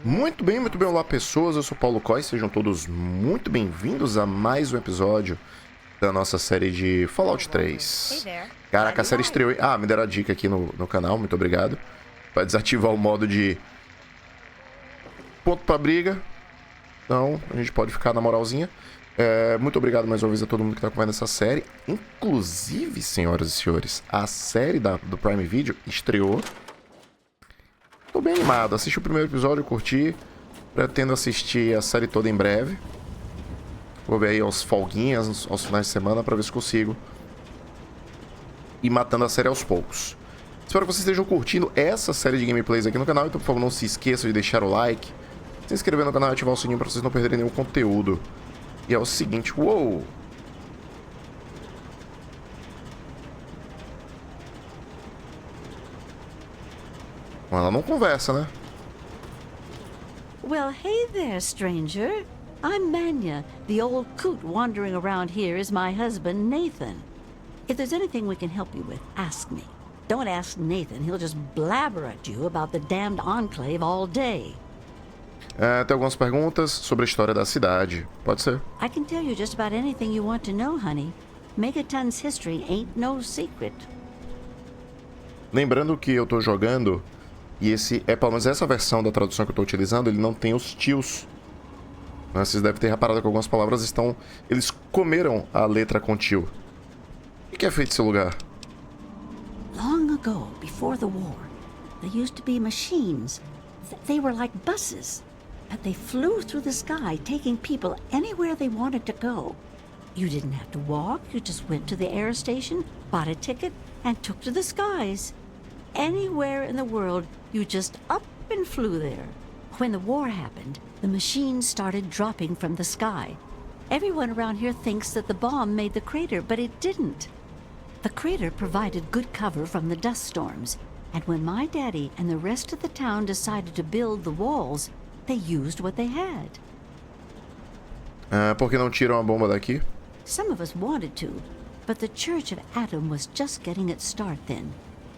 Muito bem, olá pessoas, eu sou Paulo Koi, sejam todos muito bem-vindos a mais um episódio da nossa série de Fallout 3. Caraca, a série estreou, hein? Ah, me deram a dica aqui no canal, muito obrigado. Pra desativar o modo de ponto pra briga, então a gente pode ficar na moralzinha. Muito obrigado mais uma vez a todo mundo que tá acompanhando essa série. Inclusive, senhoras e senhores, a série do Prime Video estreou. Tô bem animado, assisti o primeiro episódio, curti. Pretendo assistir a série toda em breve. Vou ver aí aos folguinhas, aos finais de semana, pra ver se consigo ir matando a série aos poucos. Espero que vocês estejam curtindo essa série de gameplays aqui no canal, então por favor não se esqueçam de deixar o like, se inscrever no canal e ativar o sininho pra vocês não perderem nenhum conteúdo. E é o seguinte, uou! Ela não conversa, né? Well, hey there, stranger. I'm Manya. The old coot wandering around here is my husband, Nathan. If there's anything we can help you with, ask me. Don't ask Nathan. He'll just blabber at you about the damned enclave all day. Tem algumas perguntas sobre a história da cidade. Pode ser? I can tell you just about anything you want to know, honey. Megaton's history ain't no secret. Lembrando que eu tô jogando, e pelo menos essa versão da tradução que eu tô utilizando, ele não tem os tios. Vocês devem ter reparado que algumas palavras eles comeram a letra com tio. O que é feito esse lugar? Long ago, before the war, there used to be machines. They were like buses, but they flew through the sky, taking people anywhere they wanted to go. You didn't have to walk, you just went to the air station, bought a ticket, and took to the skies. Anywhere in the world, you just up and flew there. When the war happened, the machines started dropping from the sky. Everyone around here thinks that the bomb made the crater, but it didn't. The crater provided good cover from the dust storms, and when my daddy and the rest of the town decided to build the walls, they used what they had. Por que não tiram a bomba daqui? Some of us wanted to, but the Church of Adam was just getting its start then.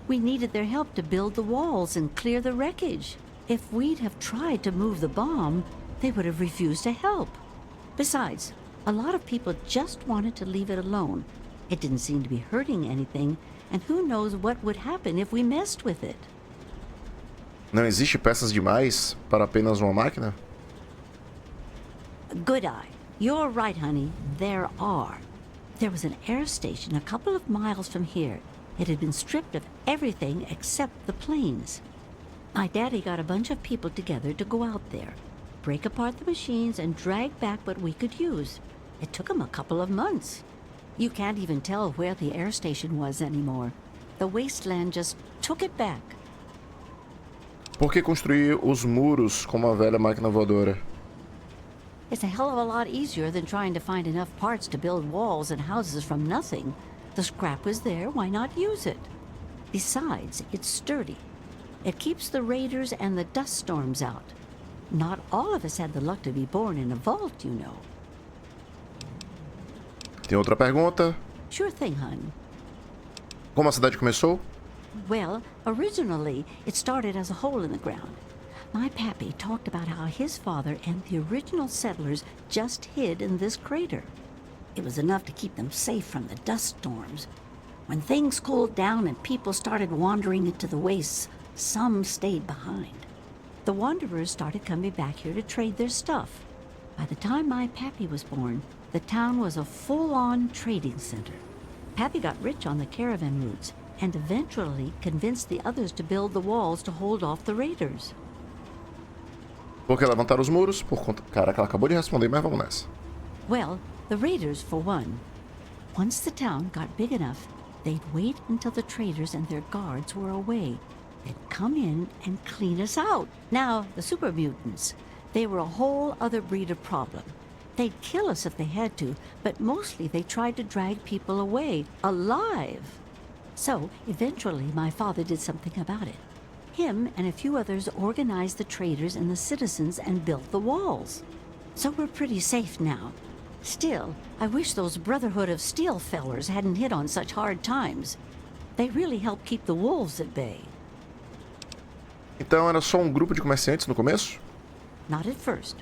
We needed their help to build the walls and clear the wreckage. If we'd have tried to move the bomb, they would have refused to help. Besides, a lot of people just wanted to leave it alone. It didn't seem to be hurting anything, and who knows what would happen if we messed with it. Não existe peças demais para apenas uma máquina? Good eye. You're right, honey. There are. There was an air station a couple of miles from here. It had been stripped of everything except the planes. My daddy got a bunch of people together to go out there, break apart the machines, and drag back what we could use. It took him a couple of months. You can't even tell where the air station was anymore. The Wasteland just took it back. Por que construir os muros com uma velha máquina voadora? It's a hell of a lot easier than trying to find enough parts to build walls and houses from nothing. The scrap was there, why not use it? Besides, it's sturdy. It keeps the raiders and the dust storms out. Not all of us had the luck to be born in a vault, you know. Tem outra pergunta? Sure thing, hon. Como a cidade começou? Well, originally, it started as a hole in the ground. My pappy talked about how his father and the original settlers just hid in this crater. It was enough to keep them safe from the dust storms. When things cooled down and people started wandering into the wastes, some stayed behind. The wanderers started coming back here to trade their stuff. By the time my pappy was born, the town was a full-on trading center. Pappy got rich on the caravan routes and eventually convinced the others to build the walls to hold off the raiders. Por que levantar os muros? Por conta... Caraca, ela acabou de responder, mas vamos nessa. Well, the raiders for one. Once the town got big enough, they'd wait until the traders and their guards were away. They'd come in and clean us out. Now, the super mutants, they were a whole other breed of problem. They'd kill us if they had to, but mostly they tried to drag people away, alive. So, eventually, my father did something about it. Him and a few others organized the traders and the citizens and built the walls. So we're pretty safe now. Still, I wish those Brotherhood of Steel fellers hadn't hit on such hard times. They really helped keep the wolves at bay. Então era só um grupo de comerciantes no começo? Not at first.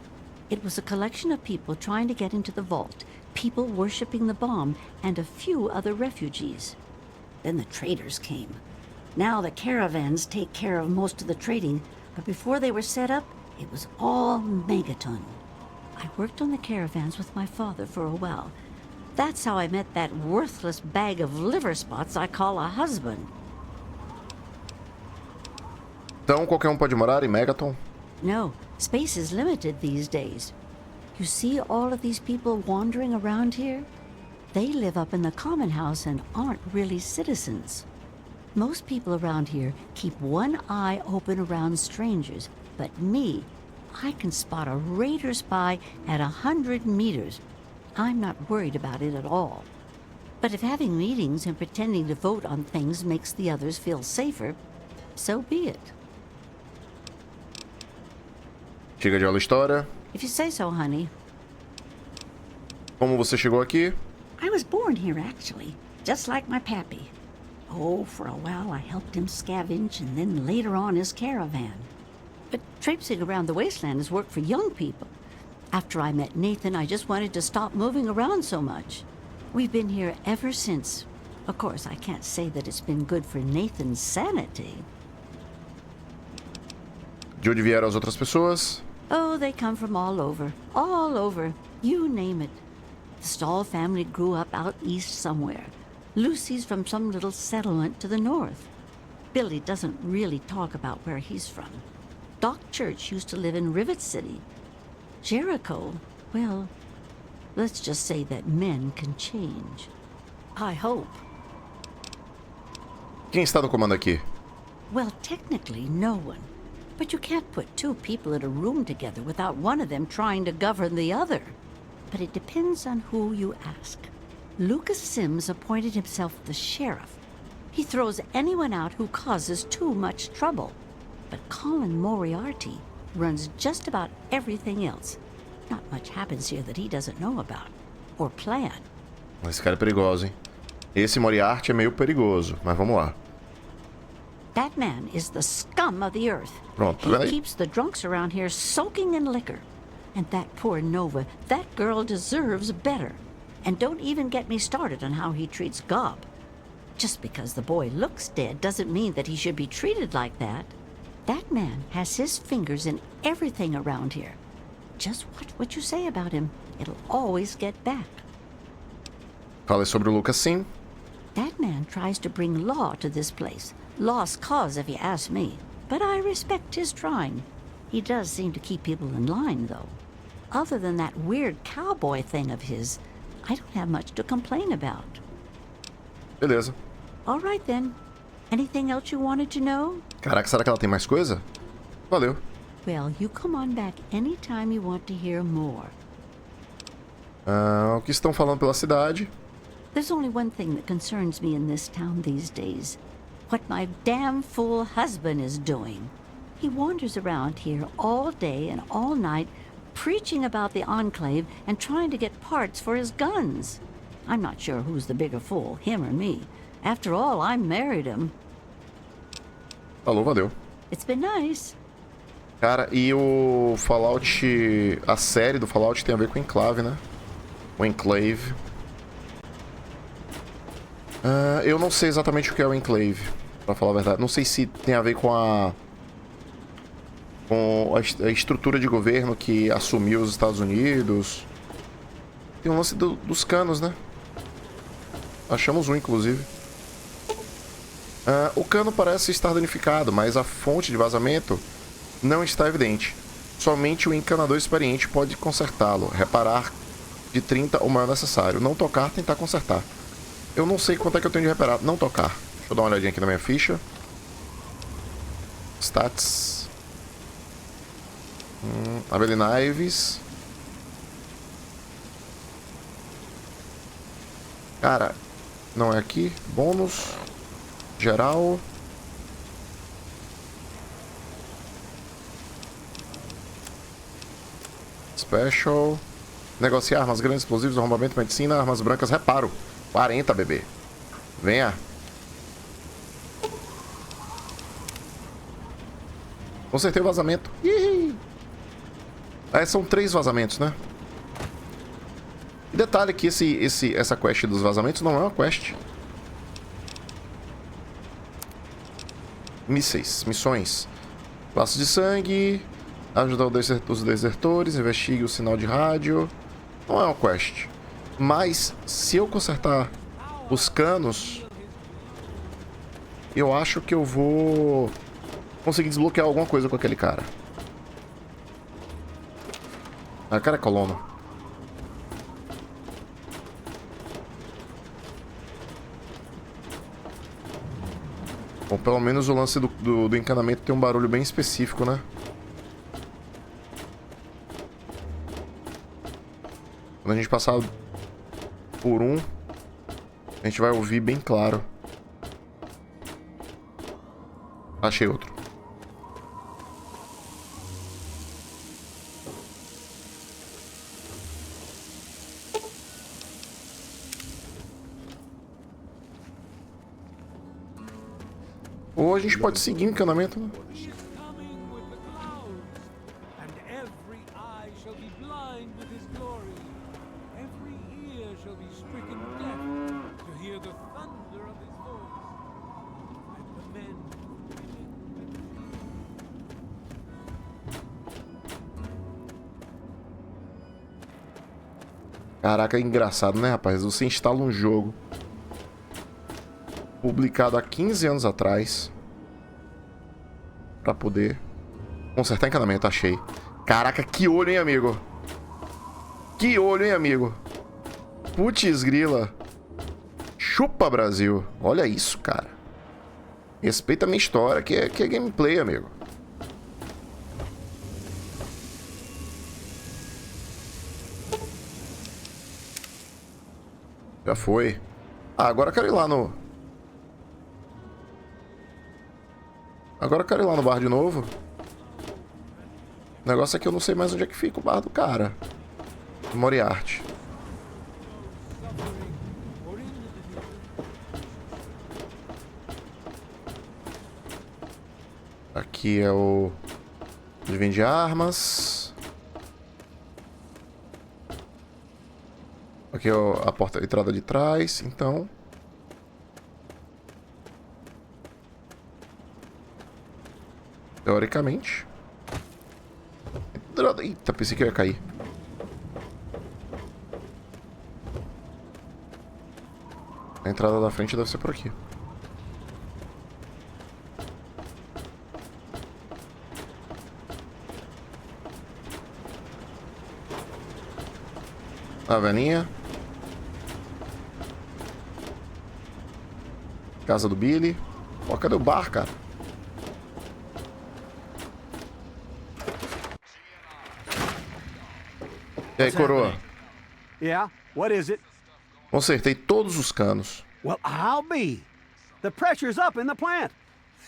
It was a collection of people trying to get into the vault, people worshipping the bomb, and a few other refugees. Then the traders came. Now the caravans take care of most of the trading, but before they were set up, it was all Megaton. I worked on the caravans with my father for a while. That's how I met that worthless bag of liver spots I call a husband. Então qualquer um pode morar em Megaton? No, space is limited these days. You see all of these people wandering around here? They live up in the common house and aren't really citizens. Most people around here keep one eye open around strangers, but me, I can spot a raider spy at 100 meters. I'm not worried about it at all. But if having meetings and pretending to vote on things makes the others feel safer, so be it. Chega de aula história. If you say so, honey. Como você chegou aqui? I was born here, actually, just like my pappy. Oh, for a while I helped him scavenge, and then later on his caravan. But traipsing around the wasteland is work for young people. After I met Nathan, I just wanted to stop moving around so much. We've been here ever since. Of course, I can't say that it's been good for Nathan's sanity. De onde vieram as outras pessoas? Oh, they come from all over. All over. You name it. The Stahl family grew up out east somewhere. Lucy's from some little settlement to the north. Billy doesn't really talk about where he's from. Doc Church used to live in Rivet City. Jericho, well, let's just say that men can change. I hope. Quem está no comando aqui? Well, technically, no one. But you can't put two people in a room together without one of them trying to govern the other. But it depends on who you ask. Lucas Sims appointed himself the sheriff. He throws anyone out who causes too much trouble. But Colin Moriarty runs just about everything else. Not much happens here that he doesn't know about or plan. Esse cara é perigoso, hein? Esse Moriarty é meio perigoso, mas vamos lá. That man is the scum of the earth. Pronto, tá He vendo aí? keeps the drunks around here soaking in liquor. And that poor Nova, that girl deserves better. And don't even get me started on how he treats Gob. Just because the boy looks dead doesn't mean that he should be treated like that. That man has his fingers in everything around here. Just watch what you say about him. It'll always get back. Falei sobre o Lucas, sim. That man tries to bring law to this place. Lost cause, if you ask me. But I respect his trying. He does seem to keep people in line, though. Other than that weird cowboy thing of his, I don't have much to complain about. Beleza. All right, then. Anything else you wanted to know? Caraca, será que ela tem mais coisa? Valeu. Well, you come on back anytime you want to hear more. O que estão falando pela cidade? There's only one thing that concerns me in this town these days. What my damn fool husband is doing. He wanders around here all day and all night, preaching about the Enclave and trying to get parts for his guns. I'm not sure who's the bigger fool, him or me. After all, I married him. Falou, valeu. It's been nice. Cara, e o Fallout... A série do Fallout tem a ver com o Enclave, né? O Enclave. Eu não sei exatamente o que é o Enclave, pra falar a verdade. Não sei se tem a ver com a estrutura de governo que assumiu os Estados Unidos. Tem um lance dos canos, né? Achamos um, inclusive. O cano parece estar danificado, mas a fonte de vazamento não está evidente. Somente o encanador experiente pode consertá-lo. Reparar de 30 o maior necessário. Não tocar, tentar consertar. Eu não sei quanto é que eu tenho de reparar. Não tocar. Deixa eu dar uma olhadinha aqui na minha ficha. Stats. Abelina Ives. Cara, não é aqui. Bônus. Geral. Special. Negociar armas grandes, explosivos, arrombamento, medicina, armas brancas, reparo. 40, bebê. Venha. Consertei o vazamento. Ih! São 3 vazamentos, né? E detalhe que essa quest dos vazamentos não é uma quest. Missões. Laços de sangue. Ajudar os desertores. Investigue o sinal de rádio. Não é uma quest. Mas, se eu consertar os canos, eu acho que eu vou conseguir desbloquear alguma coisa com aquele cara. Ah, cara é colono. Bom, pelo menos o lance do encanamento tem um barulho bem específico, né? Quando a gente passar por um, a gente vai ouvir bem claro. Achei outro. Ou a gente pode seguir o encanamento, né? Caraca, é engraçado, né, rapaz? Você instala um jogo publicado há 15 anos atrás pra poder consertar encanamento, achei. Caraca, que olho, hein, amigo? Que olho, hein, amigo? Putz grila. Chupa, Brasil. Olha isso, cara. Respeita a minha história, que é gameplay, amigo. Já foi. Ah, agora eu quero ir lá no... Agora eu quero ir lá no bar de novo. O negócio é que eu não sei mais onde é que fica o bar do cara. Moriarty. Aqui é o... Ele vende armas. Aqui é a porta, a entrada de trás, então... Teoricamente. Eita, pensei que eu ia cair. A entrada da frente deve ser por aqui. A velhinha. Casa do Billy. Ó, cadê o bar, cara? E aí, coroa? Yeah, what is it? Consertei todos os canos. Well, I'll be. The pressure's up in the plant.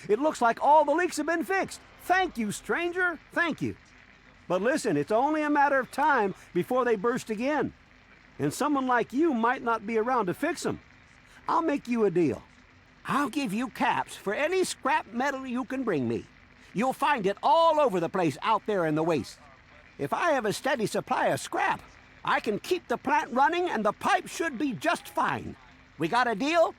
It looks like all the leaks have been fixed. Thank you, stranger. Thank you. But listen, it's only a matter of time before they burst again. And someone like you might not be around to fix them. I'll make you a deal. I'll give you caps for any scrap metal you can bring me. You'll find it all over the place out there in the waste. If I have a steady supply of scrap, I can keep the plant running and the pipe should be just fine. We got a deal?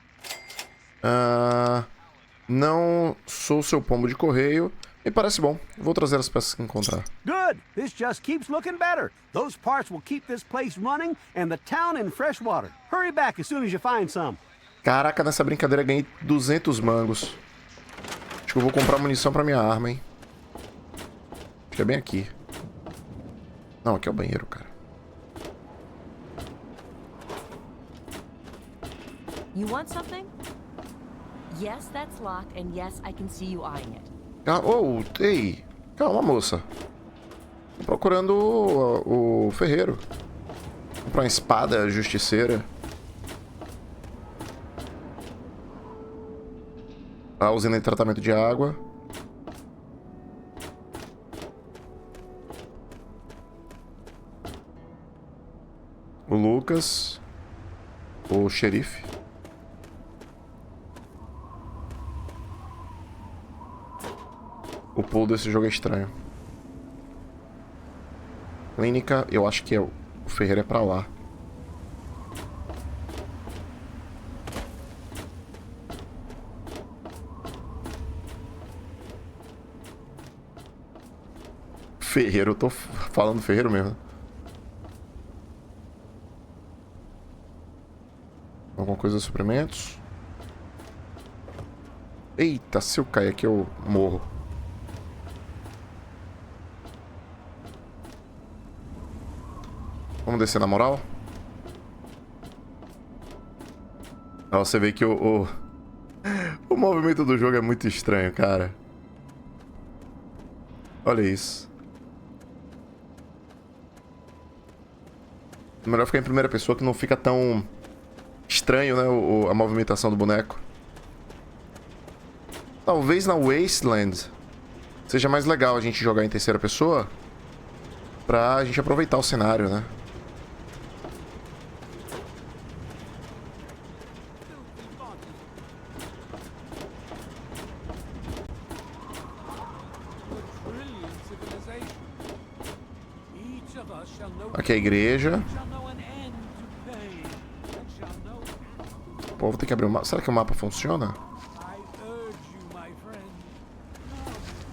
Não sou seu pombo de correio. Me parece bom. Vou trazer as peças que encontrar. Good. This just keeps looking better. Those parts will keep this place running and the town in fresh water. Hurry back as soon as you find some. Caraca, nessa brincadeira ganhei 200 mangos. Acho que eu vou comprar munição pra minha arma, hein. Acho que é bem aqui. Não, aqui é o banheiro, cara. You want something? Yes, that's locked, and yes, I can see you eyeing it. Oh, ei. Calma, moça. Tô procurando o ferreiro. Vou comprar uma espada justiceira. A usina de tratamento de água. O Lucas. O xerife. O pulo desse jogo é estranho. Clínica, eu acho que o ferreiro é pra lá. Ferreiro, eu tô falando ferreiro mesmo. Alguma coisa de suprimentos? Eita, se eu cair aqui eu morro. Vamos descer na moral? Ó, você vê que o movimento do jogo é muito estranho, cara. Olha isso. É melhor ficar em primeira pessoa que não fica tão estranho, né? A movimentação do boneco. Talvez na Wasteland seja mais legal a gente jogar em terceira pessoa pra gente aproveitar o cenário, né? Aqui é a igreja. Pô, vou ter que abrir o mapa. Será que o mapa funciona?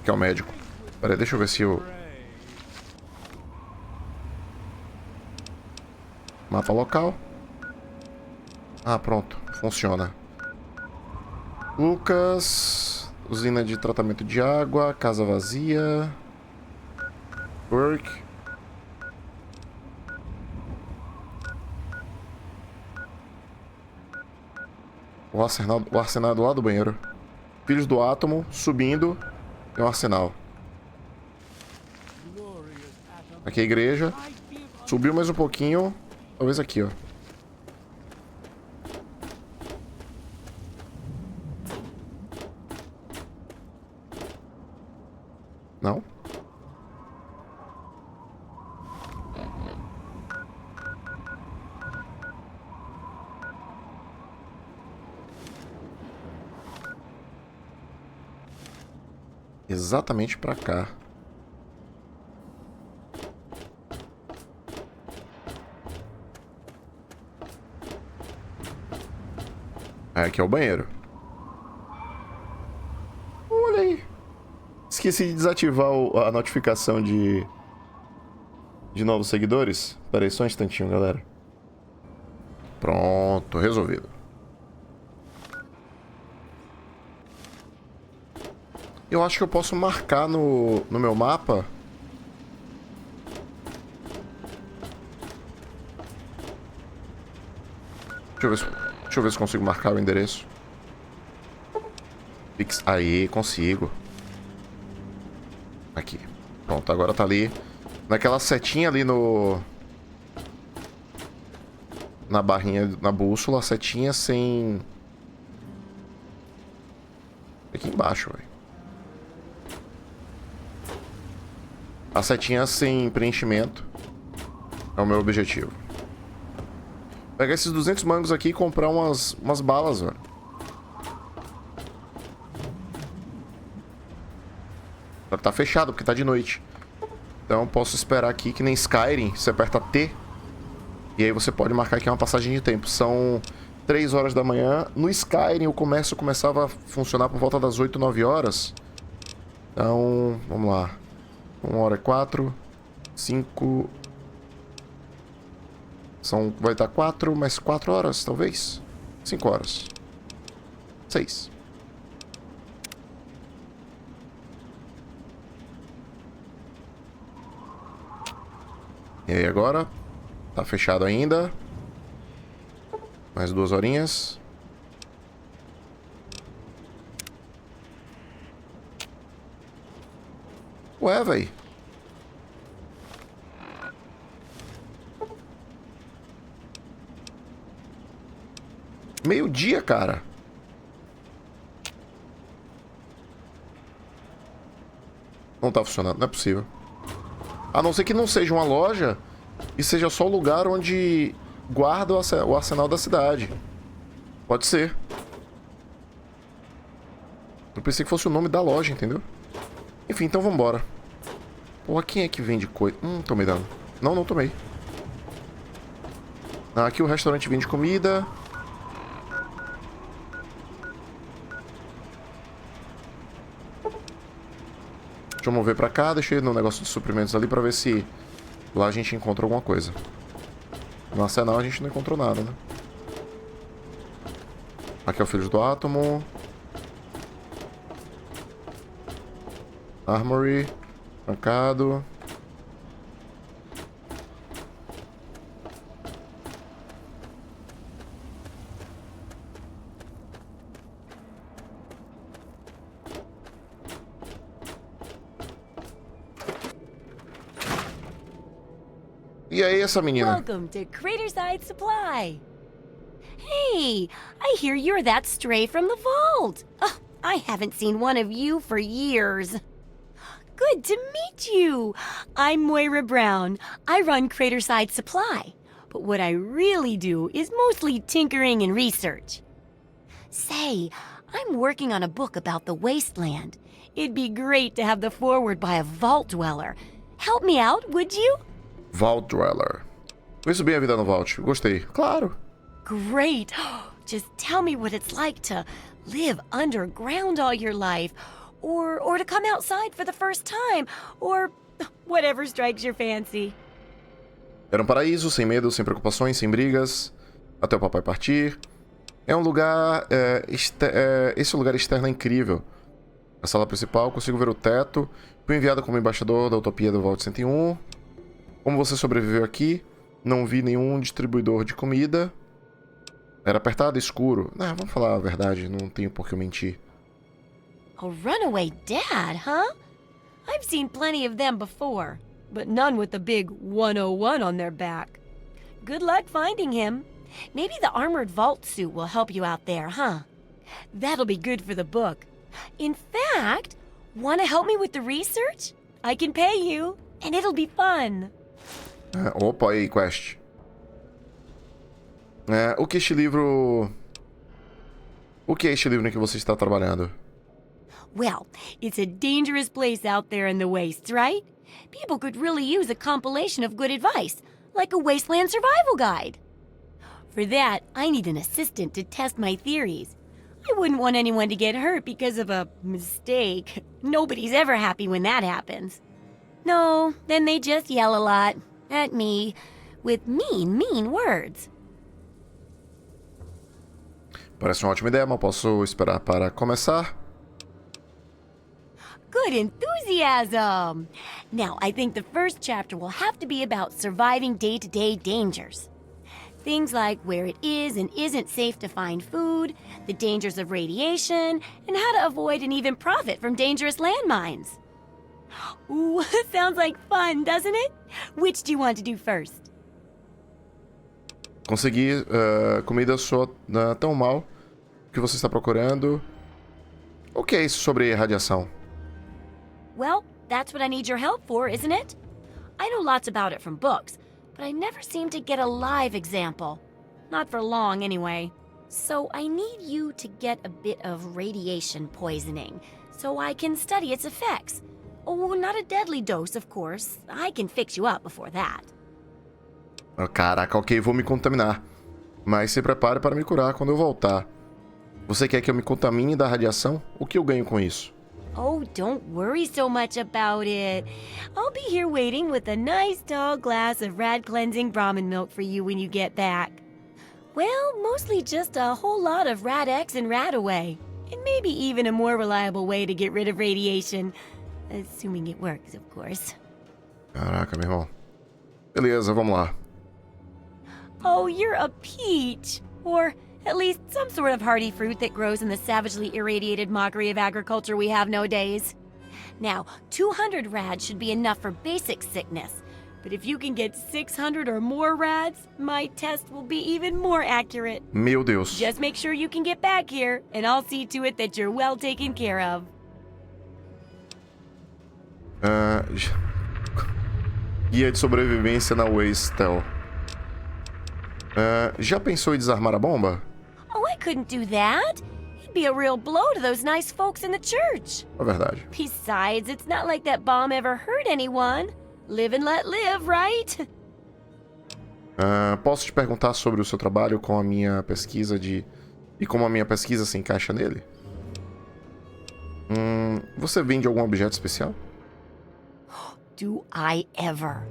Aqui é o médico. Pera aí, deixa eu ver se o... Mapa local. Ah, pronto. Funciona. Lucas. Usina de tratamento de água. Casa vazia. Work. O arsenal do lado do banheiro. Filhos do átomo, subindo. Tem um arsenal. Aqui é a igreja. Subiu mais um pouquinho. Talvez aqui, ó. Não? Exatamente pra cá. Aqui é o banheiro. Olha aí. Esqueci de desativar a notificação de novos seguidores. Pera aí, só um instantinho, galera. Pronto, resolvido. Eu acho que eu posso marcar no meu mapa. Deixa eu ver se consigo marcar o endereço. Aí, consigo. Aqui. Pronto, agora tá ali. Naquela setinha ali no... Na barrinha, na bússola, a setinha sem... Aqui embaixo, velho. A setinha sem preenchimento é o meu objetivo. Pegar esses 200 mangos aqui e comprar umas balas, velho. Só que tá fechado, porque tá de noite. Então posso esperar aqui, que nem Skyrim. Você aperta T. E aí você pode marcar aqui uma passagem de tempo. São 3 horas da manhã. No Skyrim o comércio começava a funcionar por volta das 8, 9 horas. Então, vamos lá. 1h04, 5... Vai dar 4, mais 4 horas, talvez? 5 horas. 6. E aí agora? Tá fechado ainda. Mais 2 horinhas. Ué, véi. Meio-dia, cara. Não tá funcionando, não é possível. A não ser que não seja uma loja e seja só o lugar onde guarda o arsenal da cidade. Pode ser. Eu pensei que fosse o nome da loja, entendeu? Enfim, então vambora. Porra, quem é que vende coisa? Tomei dano. Não, não tomei. Aqui o restaurante vende comida. Deixa eu mover pra cá. Deixei no negócio de suprimentos ali pra ver se lá a gente encontra alguma coisa. No arsenal a gente não encontrou nada, né? Aqui é o filho do átomo. Armory. Trancado. E aí, essa menina? Welcome to Craterside Supply. Hey, I hear you're that stray from the vault. Oh, I haven't seen one of you for years. Good to meet you. I'm Moira Brown. I run Craterside Supply. But what I really do is mostly tinkering and research. Say, I'm working on a book about the Wasteland. It'd be great to have the foreword by a vault dweller. Help me out, would you? Vault Dweller. Conheço bem a vida no Vault. Gostei. Claro. Great. Just tell me what it's like to live underground all your life, or to come outside for the first time, or whatever strikes your fancy. Era um paraíso, sem medo, sem preocupações, sem brigas, até o papai partir. É um lugar... esse lugar externo é incrível. A sala principal, consigo ver o teto. Fui enviado como embaixador da utopia do Vault 101. Como você sobreviveu aqui? Não vi nenhum distribuidor de comida. Era apertado e escuro. Vamos falar a verdade, não tenho por que eu mentir. A runaway dad, huh? I've seen plenty of them before, but none with the big 101 on their back. Good luck finding him. Maybe the armored vault suit will help you out there, huh? That'll be good for the book. In fact, want to help me with the research? I can pay you, and it'll be fun. Opa, aí, quest. O que é este livro em que você está trabalhando? Well, it's a dangerous place out there in the wastes, right? People could really use a compilation of good advice, like a wasteland survival guide. For that, I need an assistant to test my theories. I wouldn't want anyone to get hurt because of a mistake. Nobody's ever happy when that happens. No, then they just yell a lot at me with mean words. Parece uma ótima ideia, mas posso esperar para começar? Good enthusiasm! Now, I think the first chapter will have to be about surviving day-to-day dangers. Things like where it is and isn't safe to find food, the dangers of radiation, and how to avoid and even profit from dangerous landmines. Ooh, sounds like fun, doesn't it? Which do you want to do first? Conseguir comida soa tão mal que você está procurando. O que é isso sobre radiação? Well, that's what I need your help for, isn't it? I know lots about it from books, but I never seem to get a live example. Not for long, anyway. So I need you to get a bit of radiation poisoning, so I can study its effects. Oh, not a deadly dose, of course. I can fix you up before that. Caraca, ok, vou me contaminar. Mas se prepare para me curar quando eu voltar. Você quer que eu me contamine da radiação? O que eu ganho com isso? Oh, don't worry so much about it. I'll be here waiting with a nice tall glass of rad-cleansing Brahmin milk for you when you get back. Well, mostly just a whole lot of Rad-X and Rad-Away. And maybe even a more reliable way to get rid of radiation. Assuming it works, of course. Caraca, meu irmão. Beleza, vamos lá. Oh, you're a peach. Or at least some sort of hardy fruit that grows in the savagely irradiated mockery of agriculture we have nowadays. Now, 200 rads should be enough for basic sickness. But if you can get 600 or more rads, my test will be even more accurate. Meu Deus. Just make sure you can get back here, and I'll see to it that you're well taken care of. Guia de sobrevivência na Wasteland. Já pensou em desarmar a bomba? Oh, I couldn't do that. It That'd be a real blow to those nice folks in the church. É verdade. Besides, it's not like that bomb ever hurt anyone. Live and let live, right? Posso te perguntar sobre o seu trabalho com a minha pesquisa de... E como a minha pesquisa se encaixa nele? Você vende algum objeto especial? Do I ever?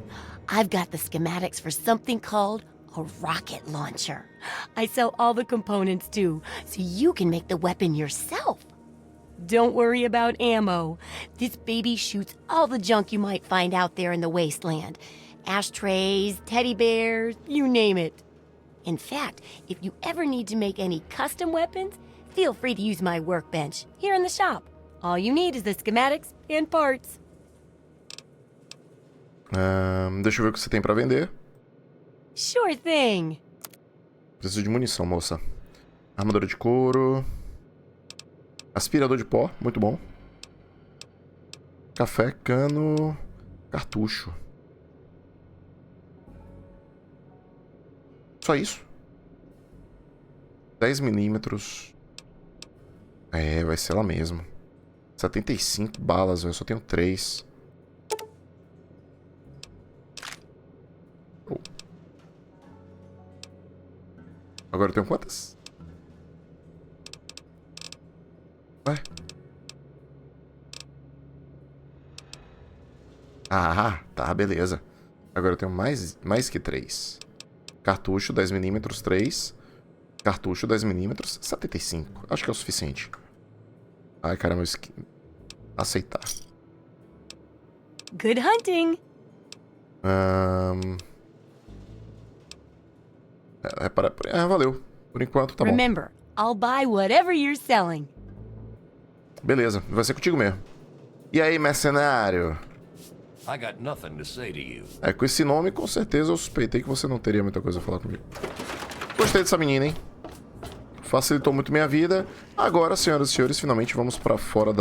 I've got the schematics for something called a rocket launcher. I sell all the components too, so you can make the weapon yourself. Don't worry about ammo. This baby shoots all the junk you might find out there in the wasteland. Ashtrays, teddy bears, you name it. In fact, if you ever need to make any custom weapons, feel free to use my workbench here in the shop. All you need is the schematics and parts. Deixa eu ver o que você tem pra vender. Sure thing. Preciso de munição, moça. Armadura de couro. Aspirador de pó, muito bom. Café, cano, cartucho. Só isso? 10mm. É, vai ser lá mesmo. 75 balas, eu só tenho 3. Oh. Agora eu tenho quantas? Ué? Ah, tá, beleza. Agora eu tenho mais que 3. Cartucho, 10mm, 3. Cartucho, 10mm, 75. Acho que é o suficiente. Ai, caramba, aceitar. Good hunting. Valeu. Por enquanto, tá bom. Remember, I'll buy whatever you're selling. Beleza, vai ser contigo mesmo. E aí, mercenário? I got nothing to say to you. Com esse nome, com certeza eu suspeitei que você não teria muita coisa a falar comigo. Gostei dessa menina, hein? Facilitou muito minha vida. Agora, senhoras e senhores, finalmente vamos pra fora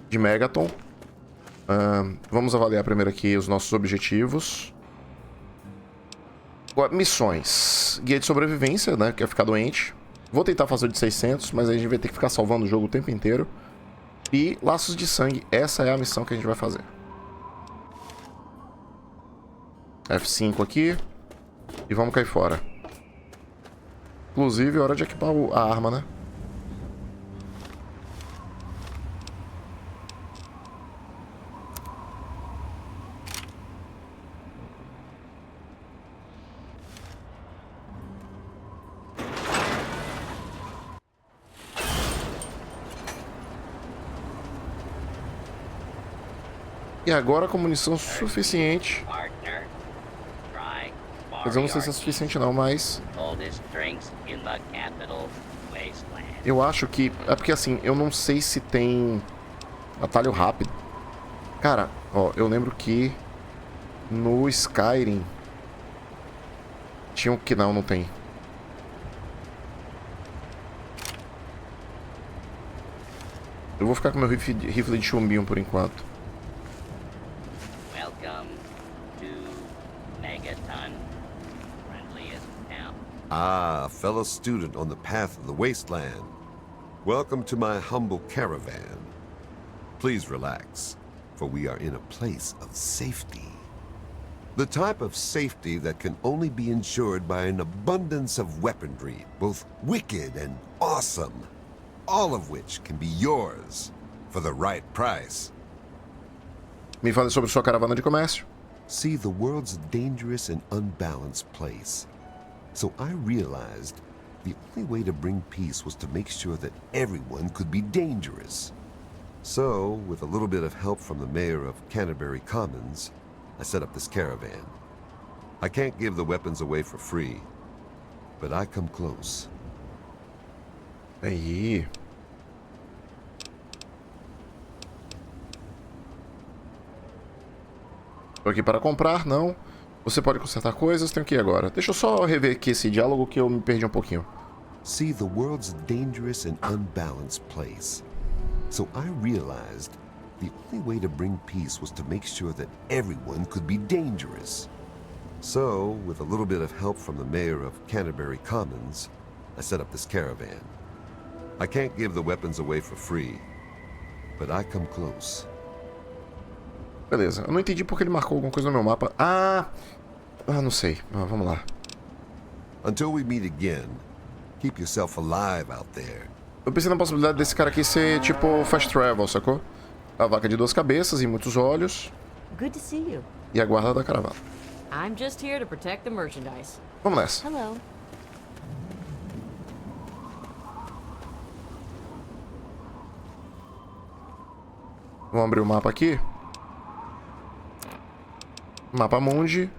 de Megaton. Vamos avaliar primeiro aqui os nossos objetivos. Missões. Guia de sobrevivência, né? Que é ficar doente. Vou tentar fazer de 600, mas aí a gente vai ter que ficar salvando o jogo o tempo inteiro. E laços de sangue. Essa é a missão que a gente vai fazer. F5 aqui. E vamos cair fora. Inclusive, é hora de equipar a arma, né? E agora com munição suficiente. Quer dizer, eu não sei se é suficiente não, mas... Eu acho que... É porque assim, eu não sei se tem atalho rápido. Cara, ó, eu lembro que no Skyrim tinha um que não tem. Eu vou ficar com meu rifle de chumbinho por enquanto. Welcome to Megaton. Friendliest town. Ah, fellow student on the path of the Wasteland. Welcome to my humble caravan. Please relax, for we are in a place of safety. The type of safety that can only be ensured by an abundance of weaponry, both wicked and awesome. All of which can be yours for the right price. Me fale sobre sua caravana de comércio. See, the world's a dangerous and unbalanced place. So I realized the only way to bring peace was to make sure that everyone could be dangerous. So, with a little bit of help from the mayor of Canterbury Commons, I set up this caravan. I can't give the weapons away for free, but I come close. Aí. Tô aqui para comprar, não. Você pode consertar coisas, tenho que ir agora. Deixa eu só rever aqui esse diálogo que eu me perdi um pouquinho. See, the world's a dangerous and unbalanced place. So I realized the only way to bring peace was to make sure that everyone could be dangerous. So, with a little bit of help from the mayor of Canterbury Commons, I set up this caravan. I can't give the weapons away for free, but I come close. Beleza, eu não entendi porque ele marcou alguma coisa no meu mapa. Não sei. Vamos lá. Until we meet again, keep yourself alive out there. Eu pensei na possibilidade desse cara aqui ser tipo fast travel, sacou? A vaca de duas cabeças e muitos olhos. Good to see you. E a guarda da caravana. I'm just here to protect the merchandise. Vamos nessa. Hello. Vamos abrir o mapa aqui. Mapa mundi.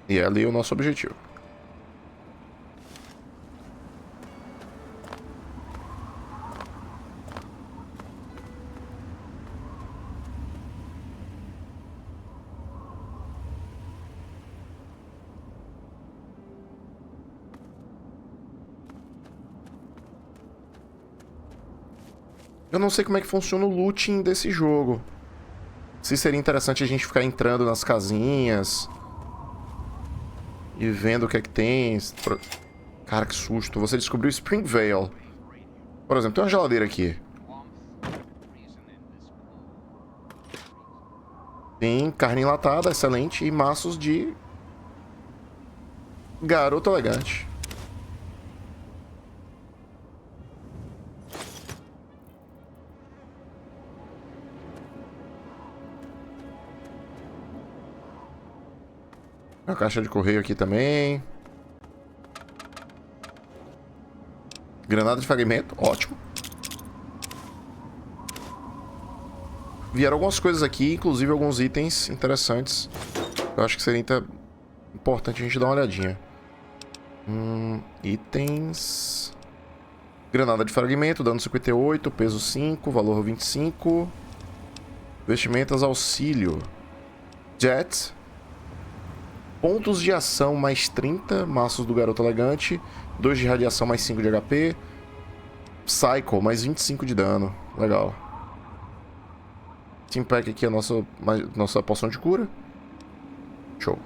E é ali o nosso objetivo. Eu não sei como é que funciona o looting desse jogo. Se seria interessante a gente ficar entrando nas casinhas e vendo o que é que tem. Cara, que susto. Você descobriu Springvale. Por exemplo, tem uma geladeira aqui. Tem carne enlatada, excelente. E maços de garoto elegante. Uma caixa de correio aqui também. Granada de fragmento, ótimo. Vieram algumas coisas aqui, inclusive alguns itens interessantes. Eu acho que seria importante a gente dar uma olhadinha. Itens. Granada de fragmento, dano 58, peso 5, valor 25. Vestimentas auxílio. Jet. Pontos de ação mais 30, maços do garoto elegante, 2 de radiação mais 5 de HP, Psycho mais 25 de dano, legal. Team Pack aqui é a nossa poção de cura. Show.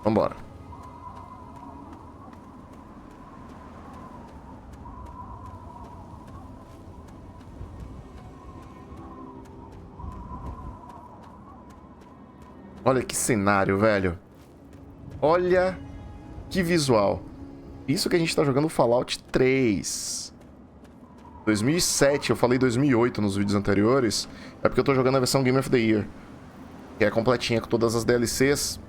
Vambora. Olha que cenário, velho. Olha que visual. Isso que a gente tá jogando Fallout 3. 2007, eu falei 2008 nos vídeos anteriores. É porque eu tô jogando a versão Game of the Year. Que é completinha com todas as DLCs.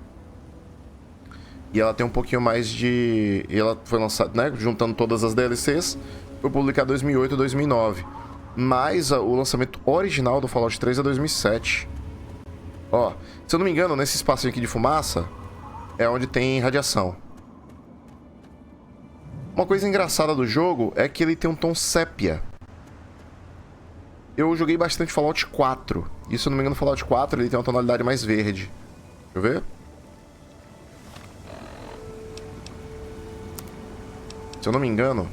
E ela tem um pouquinho mais de... E ela foi lançada, né? Juntando todas as DLCs. Foi publicada em 2008 e 2009. Mas o lançamento original do Fallout 3 é 2007. Ó, se eu não me engano, nesse espaço aqui de fumaça é onde tem radiação. Uma coisa engraçada do jogo é que ele tem um tom sépia. Eu joguei bastante Fallout 4. E se eu não me engano, Fallout 4 ele tem uma tonalidade mais verde. Deixa eu ver. Se eu não me engano...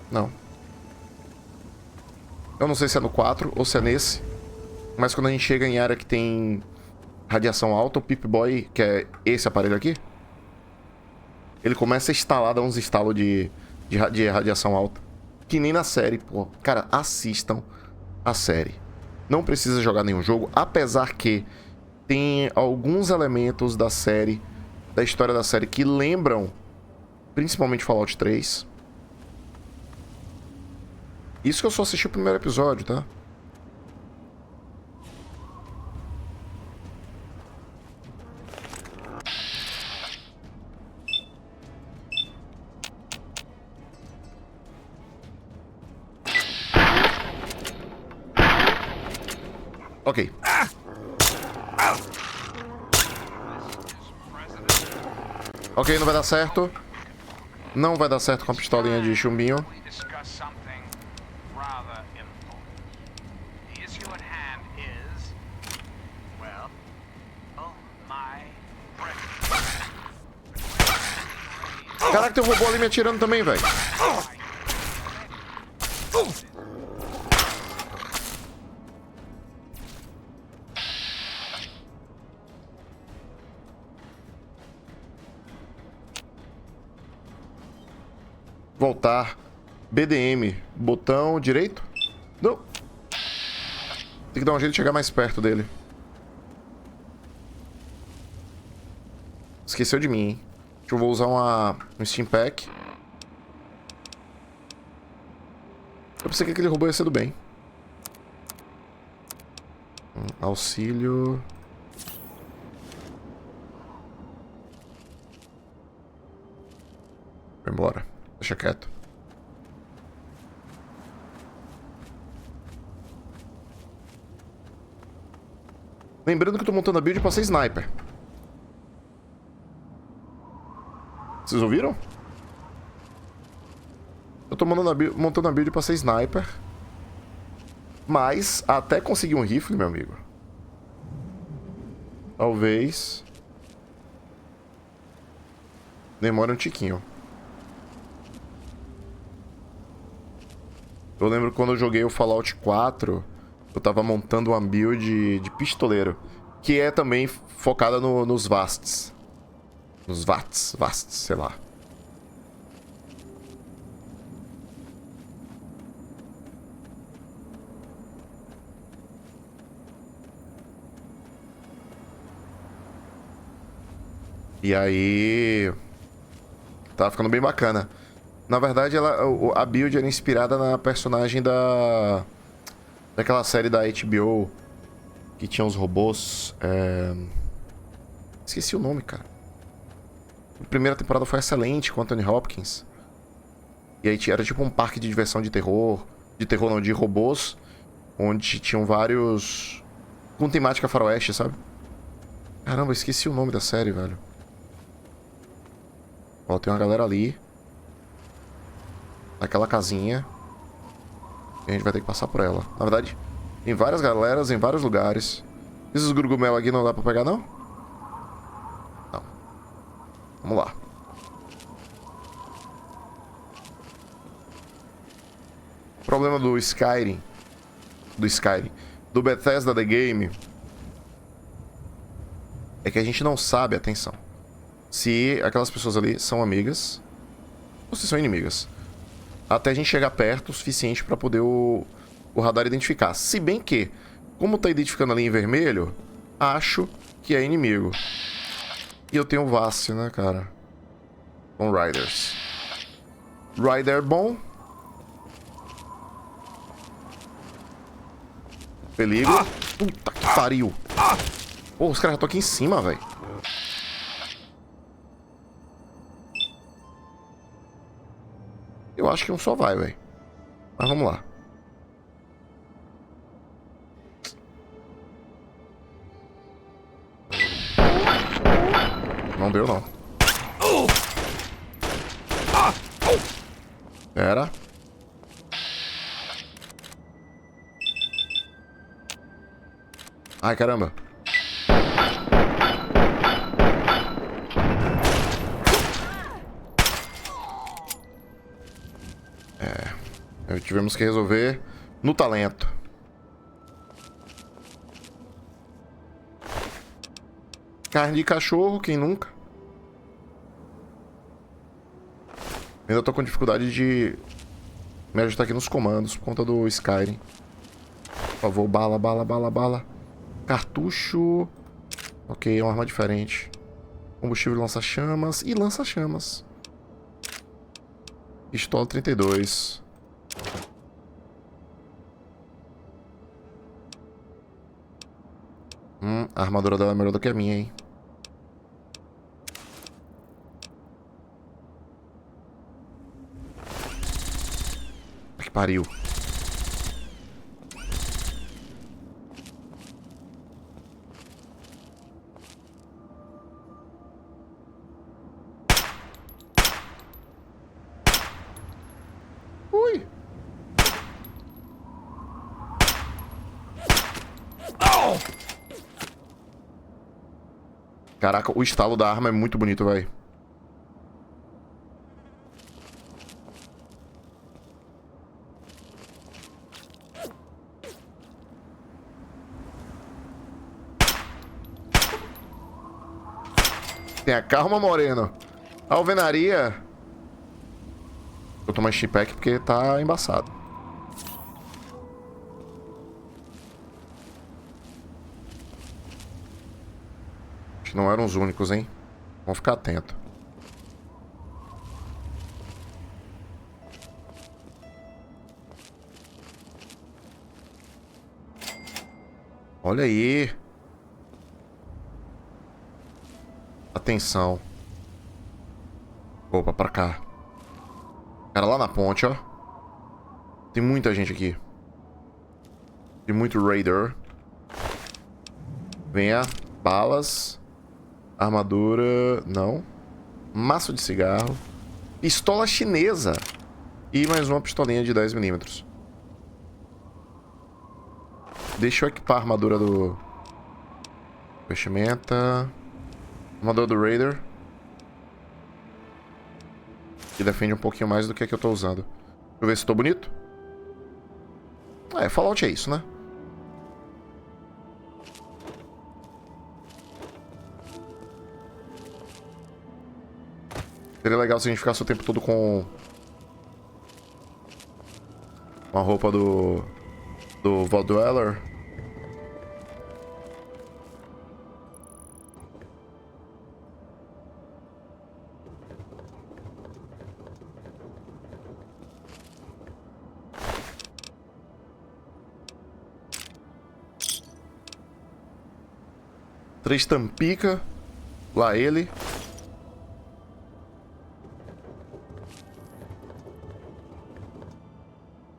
Não. Eu não sei se é no 4 ou se é nesse. Mas quando a gente chega em área que tem radiação alta, o Pip-Boy, que é esse aparelho aqui, ele começa a instalar, dar uns estalos de radiação alta. Que nem na série, pô. Cara, assistam a série. Não precisa jogar nenhum jogo, apesar que tem alguns elementos da série, da história da série, que lembram principalmente Fallout 3. Isso que eu só assisti o primeiro episódio, tá? Ok. Ok, não vai dar certo. Não vai dar certo com a pistolinha de chumbinho. Caraca, tem um robô ali me atirando também, velho. Voltar. BDM. Botão direito? Não. Tem que dar um jeito de chegar mais perto dele. Esqueceu de mim, hein? Eu vou usar um Steam Pack. Eu pensei que aquele robô ia ser do bem. Auxílio. Vai embora. Deixa quieto. Lembrando que eu tô montando a build pra ser sniper. Vocês ouviram? Eu tô montando a build pra ser sniper. Mas, até conseguir um rifle, meu amigo. Talvez demore um tiquinho. Eu lembro quando eu joguei o Fallout 4, eu tava montando uma build de pistoleiro, que é também focada nos Vasts. Nos Vasts, sei lá. E aí... Tava ficando bem bacana. Na verdade, a build era inspirada na personagem daquela série da HBO que tinha os robôs. Esqueci o nome, cara. A primeira temporada foi excelente com Anthony Hopkins. E aí era tipo um parque de diversão de terror. De terror não, de robôs. Onde tinham vários... com temática faroeste, sabe? Caramba, eu esqueci o nome da série, velho. Ó, tem uma galera ali. Naquela casinha. E a gente vai ter que passar por ela. Na verdade, tem várias galeras em vários lugares. Esses grugumel aqui não dá pra pegar, não? Não. Vamos lá. O problema do Skyrim. Do Bethesda The Game. É que a gente não sabe, atenção, se aquelas pessoas ali são amigas ou se são inimigas. Até a gente chegar perto o suficiente pra poder o radar identificar. Se bem que, como tá identificando ali em vermelho, acho que é inimigo. E eu tenho o Vast, né, cara? Com Riders. Rider bom. Peligro. Puta que pariu. Pô, os caras já estão aqui em cima, velho. Eu acho que um só vai, velho. Mas vamos lá. Não deu, não. Pera. Ai, caramba. Tivemos que resolver no talento. Carne de cachorro, quem nunca? Ainda tô com dificuldade de me ajustar aqui nos comandos por conta do Skyrim. Por favor, bala. Cartucho. Ok, é uma arma diferente. Combustível lança-chamas e lança-chamas. Pistola 32. A armadura dela é melhor do que a minha, hein? Que pariu. Ui. Caraca, o estalo da arma é muito bonito, velho. Tenha calma, moreno. A alvenaria... tomar steam pack porque tá embaçado. Acho que não eram os únicos, hein? Vamos ficar atento. Olha aí. Atenção. Opa, pra cá. Cara, lá na ponte, ó. Tem muita gente aqui. Tem muito raider. Venha. Balas. Armadura. Não. Maço de cigarro. Pistola chinesa. E mais uma pistolinha de 10mm. Deixa eu equipar a armadura do... Vestimenta. Armadura do Raider. Que defende um pouquinho mais do que a que eu tô usando. Deixa eu ver se tô bonito. É, Fallout é isso, né? Seria legal se a gente ficasse o tempo todo com a roupa do Vault Dweller. Três tampica. Lá ele.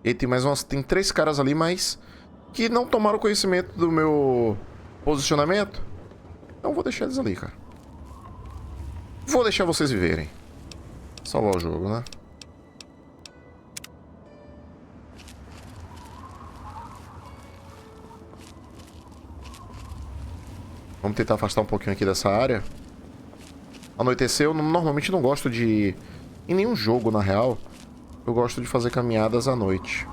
E tem mais umas... Tem 3 caras ali, mas... que não tomaram conhecimento do meu posicionamento. Então vou deixar eles ali, cara. Vou deixar vocês viverem. Salvar o jogo, né? Vamos tentar afastar um pouquinho aqui dessa área. Anoiteceu. Normalmente não gosto de... Em nenhum jogo, na real, eu gosto de fazer caminhadas à noite.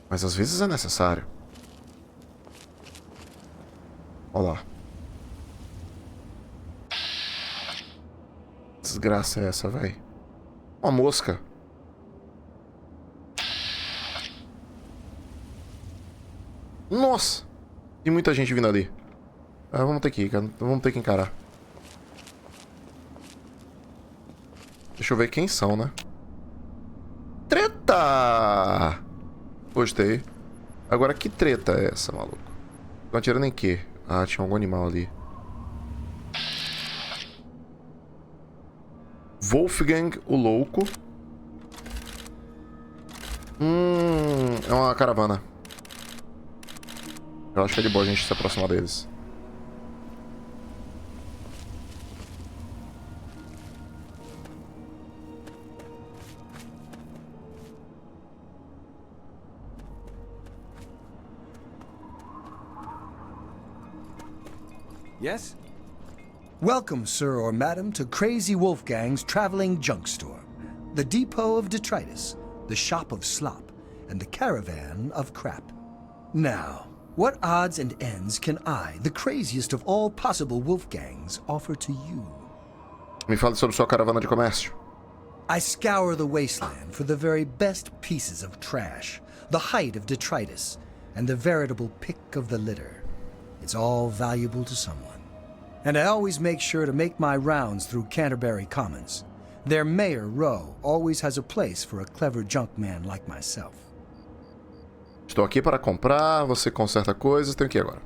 Mas às vezes é necessário. Olha lá. Desgraça é essa, velho? Uma mosca. Nossa! Tem muita gente vindo ali. Ah, vamos ter que ir, cara. Vamos ter que encarar. Deixa eu ver quem são, né? Treta! Gostei. Agora, que treta é essa, maluco? Não atirando em quê? Ah, tinha algum animal ali. Wolfgang, o louco. É uma caravana. Eu acho que é de boa a gente se aproximar deles. Yes? Welcome, sir or madam, to Crazy Wolfgang's traveling junk store. The depot of detritus, the shop of slop, and the caravan of crap. Now, what odds and ends can I, the craziest of all possible Wolfgangs, offer to you? Me fale sobre sua caravana de comércio. I scour the wasteland for the very best pieces of trash, the height of detritus, and the veritable pick of the litter. It's all valuable to someone. And I always make sure to make my rounds through Canterbury Commons. Their mayor, Rowe, always has a place for a clever junk man like myself. Estou aqui para comprar, você conserta coisas, tenho que ir agora.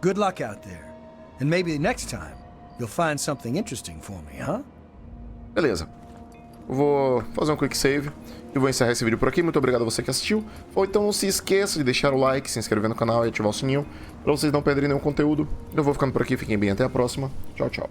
Good luck out there. And maybe next time you'll find something interesting for me, huh? Beleza. Vou fazer um quick save e vou encerrar esse vídeo por aqui. Muito obrigado a você que assistiu. Ou então não se esqueça de deixar o like, se inscrever no canal e ativar o sininho para vocês não perderem nenhum conteúdo. Eu vou ficando por aqui, fiquem bem, até a próxima. Tchau, tchau.